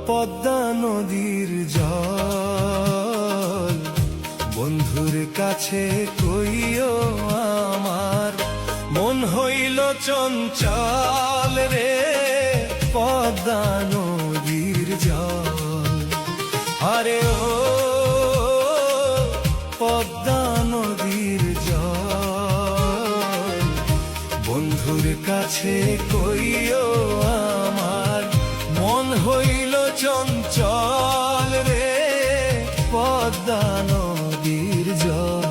পদ্মা নদীর জল বন্ধুর কাছে কইও আমার, মন হইল চঞ্চল রে পদ্মা নদীর জল। আরে ও পদ্মা নদীর জল বন্ধুর কাছে কইও আমার, মন হইল চঞ্চল রে পদ্মা নদীর জল।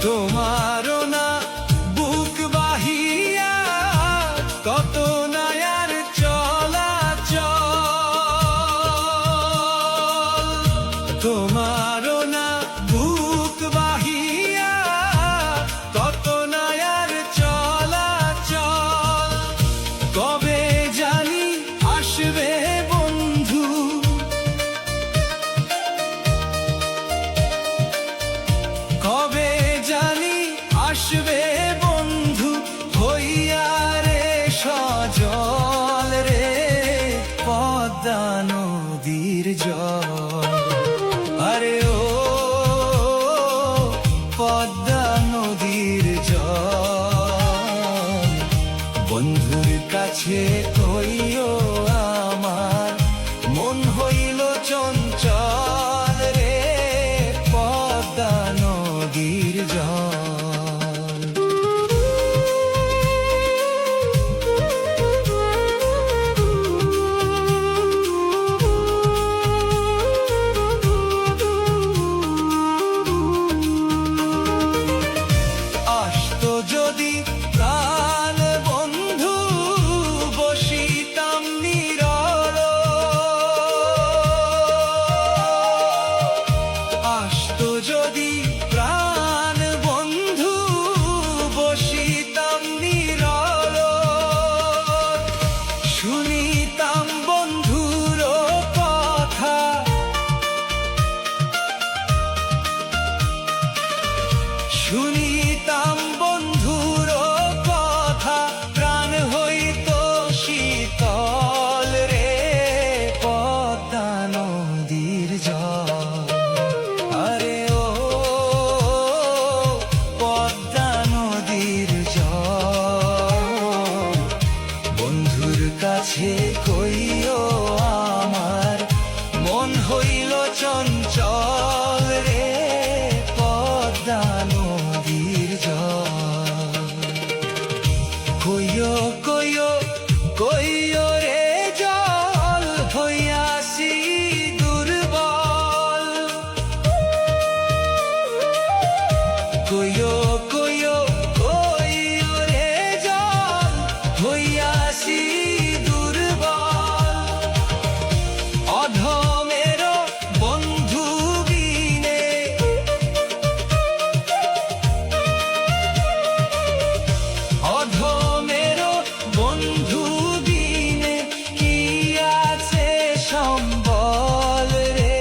তোমারও না বুক বাহিয়া কত নায়ার চলাচল, তোমারও না বুক বাহিয়া কত নায়ার চলাচল। কবে জানি আসবে বন্ধু, কবে জানি আসবে বন্ধু হইয়া রে সজল রে পদ্মা নদীর জল। আরে ও পদ্মা নদীর জল বন্ধুর কাছে কইও আমার, মন হইল চঞ্চল রে পদ্মা নদীর জল। আসতো যদি প্রাণ বন্ধু বসিতাম নীরব, আসতো যদি প্রাণ বন্ধু বসিতাম নীরব, শুনিতাম বন্ধুর কথা, শুনিতাম বন্ধুর কথা, প্রাণ হইত শীতল রে পদ্মা নদীর জল। আরে ও পদ্মা নদীর জল বন্ধুর কাছে কইও আমার, মন হইল চঞ্চল রে পদ্মা নদীর জল। কইও কইও কইও রে জল হইয়াছি দুর্বল, কইও কইও কইও রে জল হইয়াছি দুর্বল। অধমের বন্ধু বিনে, অধমের বন্ধু বিনে কি আছে সম্বল রে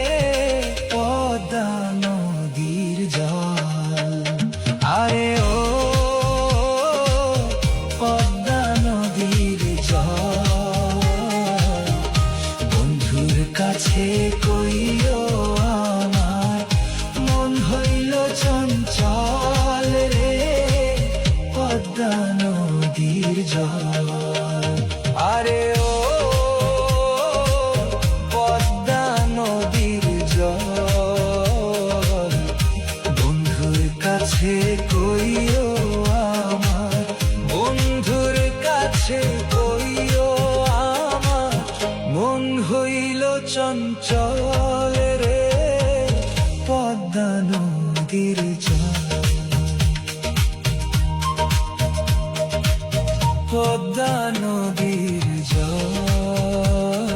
পদ্মা নদীর জল। আরে ও পদ্মা নদীর জল বন্ধুর কাছে কইও আমার, মন হইল চঞ্চল রে পদ্মা নদীর জল। আরে ও পদ্মা নদীর জল বন্ধুর কাছে কইও আমার, বন্ধুর কাছে কইও আমার, মন হইল চঞ্চল রে পদ্মা নদীর জল। পদ্মা নদীর জল।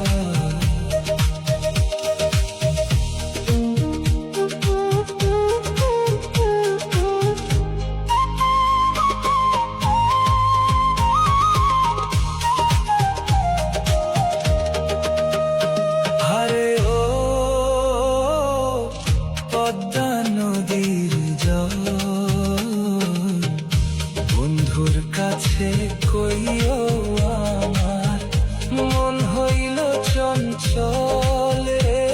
চঞ্চল রে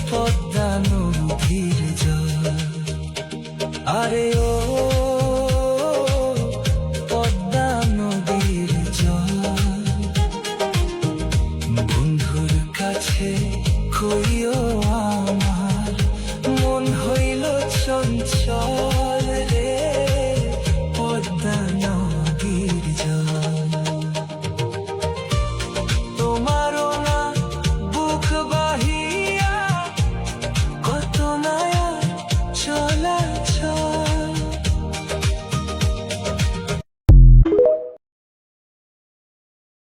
পদ্মা নদীর জল। আরে ও পদ্মা নদীর জল, বন্ধুর কাছে কইও আমার মন হইল চঞ্চল।